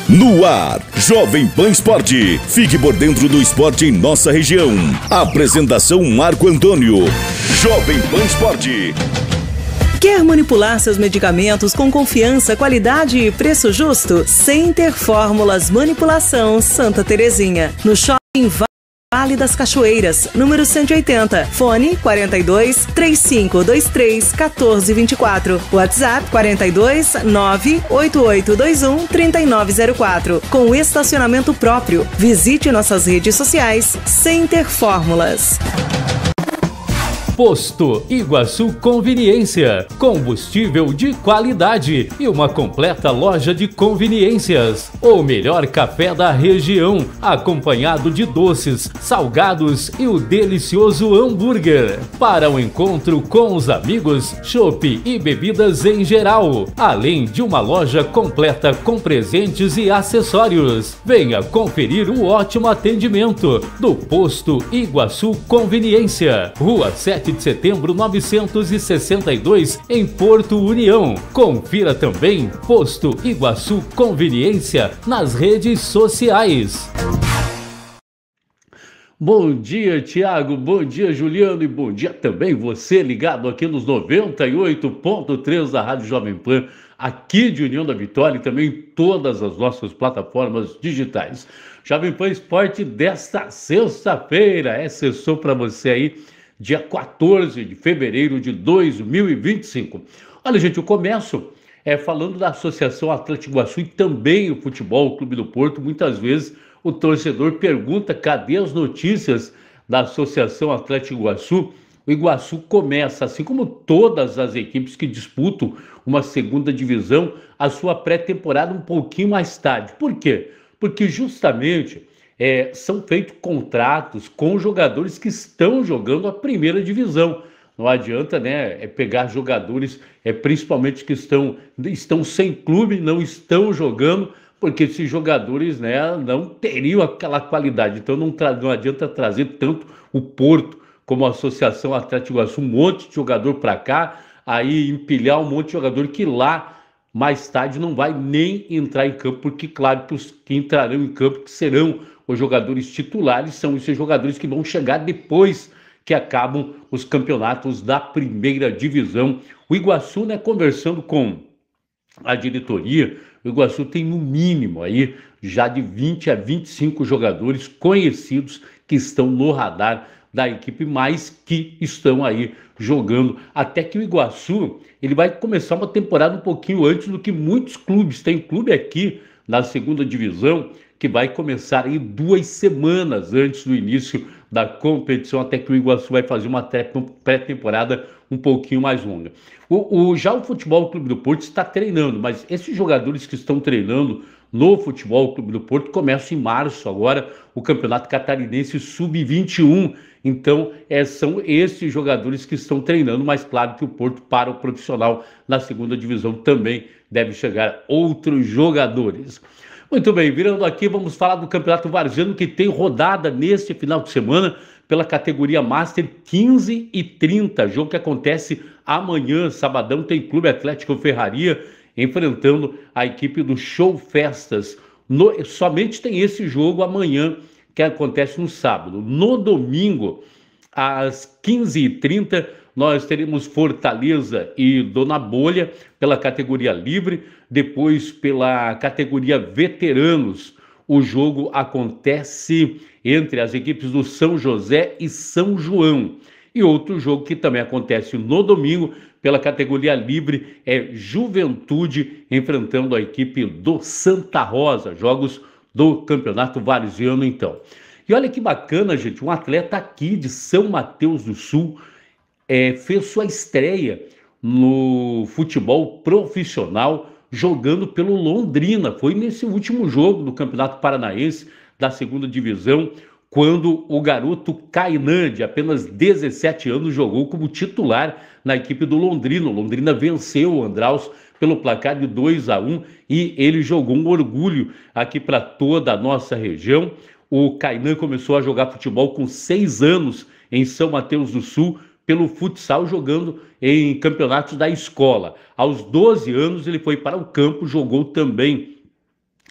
No ar, Jovem Pan Esporte. Fique por dentro do esporte em nossa região. Apresentação Marco Antônio. Jovem Pan Esporte. Quer manipular seus medicamentos com confiança, qualidade e preço justo? Center Fórmulas Manipulação Santa Terezinha. No Shopping Vale das Cachoeiras, número 180. Fone 42 3523 1424. WhatsApp 42 98821 3904. Com estacionamento próprio. Visite nossas redes sociais. Center Fórmulas. Posto Iguaçu Conveniência, combustível de qualidade e uma completa loja de conveniências. O melhor café da região, acompanhado de doces, salgados e o delicioso hambúrguer. Para o encontro com os amigos, chopp e bebidas em geral, além de uma loja completa com presentes e acessórios. Venha conferir o ótimo atendimento do Posto Iguaçu Conveniência, Rua 7 de Setembro 962, em Porto União. Confira também Posto Iguaçu Conveniência nas redes sociais. Bom dia, Tiago, bom dia, Juliano, e bom dia também você ligado aqui nos 98.3 da Rádio Jovem Pan, aqui de União da Vitória e também em todas as nossas plataformas digitais. Jovem Pan Esporte desta sexta-feira, sessão para você aí, dia 14 de fevereiro de 2025. Olha, gente, eu começo falando da Associação Atlético Iguaçu e também o Futebol Clube do Porto. Muitas vezes o torcedor pergunta cadê as notícias da Associação Atlético Iguaçu. O Iguaçu começa, assim como todas as equipes que disputam uma segunda divisão, a sua pré-temporada um pouquinho mais tarde. Por quê? Porque justamente são feitos contratos com jogadores que estão jogando a primeira divisão. Não adianta, pegar jogadores, principalmente que estão sem clube, não estão jogando, porque esses jogadores, não teriam aquela qualidade. Então não adianta trazer tanto o Porto como a Associação Atlético Iguaçu, um monte de jogador para cá, aí empilhar um monte de jogador que lá mais tarde não vai nem entrar em campo, porque claro que os que entrarão em campo, que serão os jogadores titulares, são esses jogadores que vão chegar depois que acabam os campeonatos da primeira divisão. O Iguaçu, conversando com a diretoria, o Iguaçu tem no mínimo aí já de 20 a 25 jogadores conhecidos que estão no radar da equipe, mas que estão aí jogando. Até que o Iguaçu ele vai começar uma temporada um pouquinho antes do que muitos clubes. Tem clube aqui na segunda divisão que vai começar aí 2 semanas antes do início da competição, até que o Iguaçu vai fazer uma pré-temporada um pouquinho mais longa. Já o Futebol Clube do Porto está treinando, mas esses jogadores que estão treinando no Futebol Clube do Porto começam em março agora o Campeonato Catarinense Sub-21. Então, são esses jogadores que estão treinando, mas claro que o Porto, para o profissional na segunda divisão, também deve chegar outros jogadores. Muito bem, virando aqui, vamos falar do Campeonato Varziano, que tem rodada neste final de semana pela categoria Master 15 e 30, jogo que acontece amanhã, sabadão, tem Clube Atlético Ferraria enfrentando a equipe do Show Festas. Somente tem esse jogo amanhã, que acontece no sábado. No domingo, às 15h30, nós teremos Fortaleza e Dona Bolha pela categoria livre. Depois, pela categoria veteranos, o jogo acontece entre as equipes do São José e São João. E outro jogo que também acontece no domingo, pela categoria livre, é Juventude enfrentando a equipe do Santa Rosa. Jogos do Campeonato Varziano, então. E olha que bacana, gente, um atleta aqui de São Mateus do Sul fez sua estreia no futebol profissional jogando pelo Londrina. Foi nesse último jogo do Campeonato Paranaense da segunda divisão, quando o garoto Kainan, de apenas 17 anos, jogou como titular na equipe do Londrina. O Londrina venceu o Andraus pelo placar de 2-1 e ele jogou um orgulho aqui para toda a nossa região. O Kainan começou a jogar futebol com 6 anos em São Mateus do Sul, pelo futsal, jogando em campeonatos da escola. Aos 12 anos ele foi para o campo, jogou também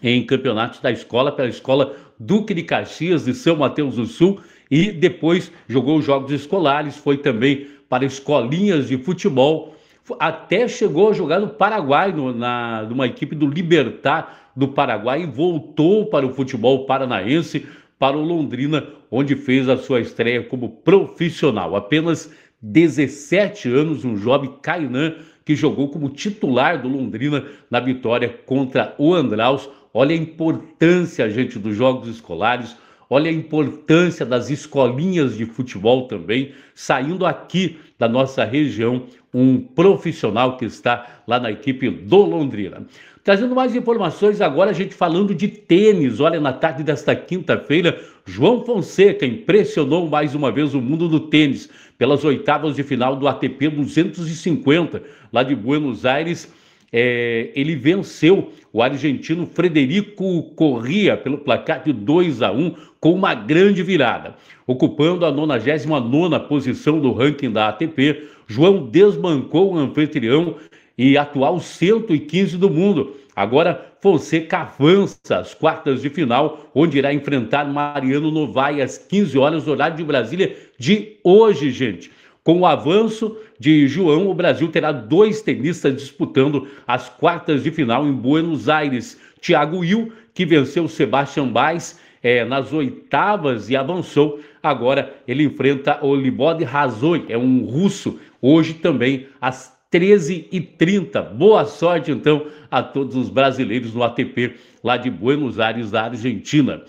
em campeonatos da escola, pela Escola Duque de Caxias de São Mateus do Sul, e depois jogou os jogos escolares, foi também para escolinhas de futebol, até chegou a jogar no Paraguai, numa equipe do Libertad do Paraguai, e voltou para o futebol paranaense, para o Londrina, onde fez a sua estreia como profissional. Apenas 17 anos, um jovem Kainan, que jogou como titular do Londrina na vitória contra o Andraus. Olha a importância, gente, dos jogos escolares, olha a importância das escolinhas de futebol também, saindo aqui da nossa região, um profissional que está lá na equipe do Londrina. Trazendo mais informações agora, a gente falando de tênis. Olha, na tarde desta quinta-feira, João Fonseca impressionou mais uma vez o mundo do tênis pelas oitavas de final do ATP 250, lá de Buenos Aires. Ele venceu o argentino Frederico Corrêa pelo placar de 2-1 com uma grande virada. Ocupando a 99ª posição do ranking da ATP, João desbancou o anfitrião e atual 115 do mundo. Agora, Fonseca avança às quartas de final, onde irá enfrentar Mariano Novai às 15 horas, horário de Brasília de hoje, gente. Com o avanço de João, o Brasil terá 2 tenistas disputando as quartas de final em Buenos Aires. Thiago Hill, que venceu Sebastian Baez nas oitavas e avançou. Agora ele enfrenta o Libod Razoi, um russo, hoje também às 13h30. Boa sorte, então, a todos os brasileiros no ATP lá de Buenos Aires, da Argentina.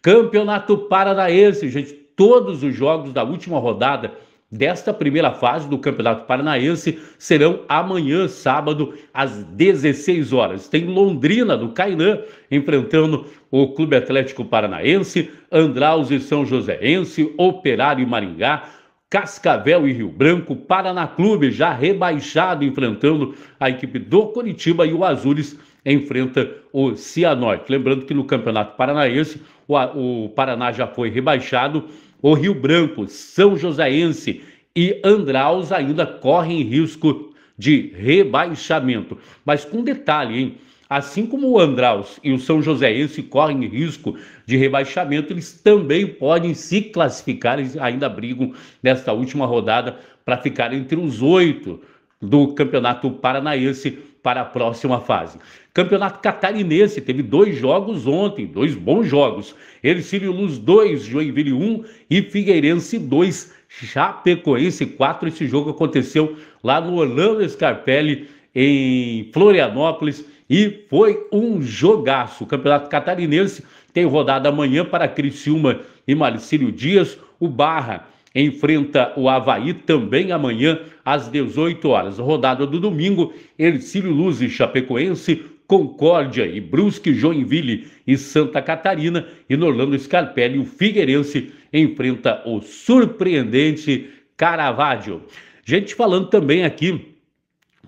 Campeonato Paranaense, gente, todos os jogos da última rodada desta primeira fase do Campeonato Paranaense serão amanhã, sábado, às 16 horas. Tem Londrina, do Kainan, enfrentando o Clube Atlético Paranaense, Andraus e São Joséense, Operário e Maringá, Cascavel e Rio Branco, Paraná Clube, já rebaixado, enfrentando a equipe do Coritiba, e o Azures enfrenta o Cianorte. Lembrando que no Campeonato Paranaense, o Paraná já foi rebaixado. O Rio Branco, São Joséense e Andraus ainda correm risco de rebaixamento. Mas com detalhe, hein? Assim como o Andraus e o São Joséense correm risco de rebaixamento, eles também podem se classificar, eles ainda brigam nesta última rodada para ficar entre os 8 do Campeonato Paranaense para a próxima fase. Campeonato Catarinense teve 2 jogos ontem, 2 bons jogos. Hercílio Luz 2, Joinville 1 e Figueirense 2, Chapecoense 4. Esse jogo aconteceu lá no Orlando Scarpelli, em Florianópolis, e foi um jogaço. O Campeonato Catarinense tem rodada amanhã para Criciúma e Marcílio Dias. O Barra enfrenta o Avaí também amanhã às 18 horas. Rodada do domingo, Hercílio Luz e Chapecoense, Concórdia e Brusque, Joinville e Santa Catarina. E no Orlando Scarpelli, o Figueirense enfrenta o surpreendente Caravaggio. Gente, falando também aqui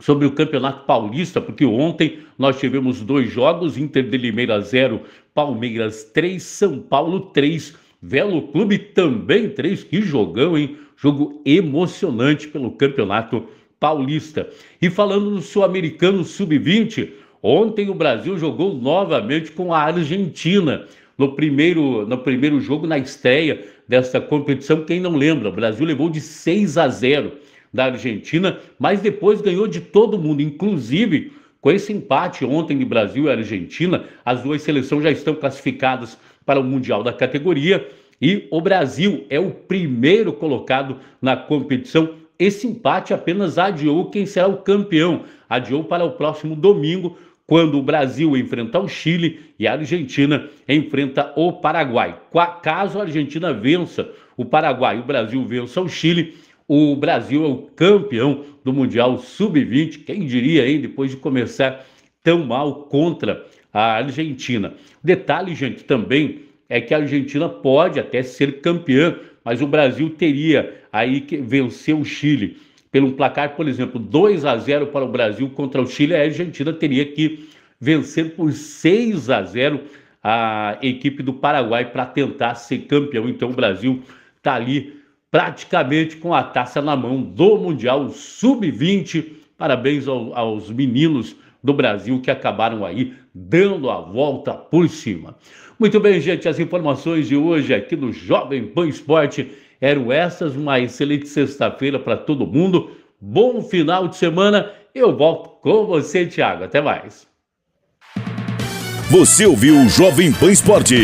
sobre o Campeonato Paulista, porque ontem nós tivemos 2 jogos, Inter de Limeira 0, Palmeiras 3, São Paulo 3, Velo Clube também 3, que jogão, hein? Jogo emocionante pelo Campeonato Paulista. E falando do Sul-Americano Sub-20, ontem o Brasil jogou novamente com a Argentina. No primeiro jogo, na estreia desta competição, quem não lembra, o Brasil levou de 6-0 da Argentina, mas depois ganhou de todo mundo, inclusive com esse empate ontem de Brasil e Argentina, as 2 seleções já estão classificadas para o Mundial da categoria e o Brasil é o primeiro colocado na competição. Esse empate apenas adiou quem será o campeão, adiou para o próximo domingo, quando o Brasil enfrenta o Chile e a Argentina enfrenta o Paraguai. Caso a Argentina vença o Paraguai e o Brasil vença o Chile, o Brasil é o campeão do Mundial Sub-20. Quem diria, hein, depois de começar tão mal contra a Argentina. Detalhe, gente, também é que a Argentina pode até ser campeã, mas o Brasil teria aí que vencer o Chile pelo um placar, por exemplo, 2-0 para o Brasil contra o Chile. A Argentina teria que vencer por 6-0 a equipe do Paraguai para tentar ser campeão. Então o Brasil está ali praticamente com a taça na mão do Mundial Sub-20. Parabéns aos meninos do Brasil que acabaram aí dando a volta por cima. Muito bem, gente, as informações de hoje aqui no Jovem Pan Esporte eram essas. Uma excelente sexta-feira para todo mundo. Bom final de semana. Eu volto com você, Thiago. Até mais. Você ouviu o Jovem Pan Esporte.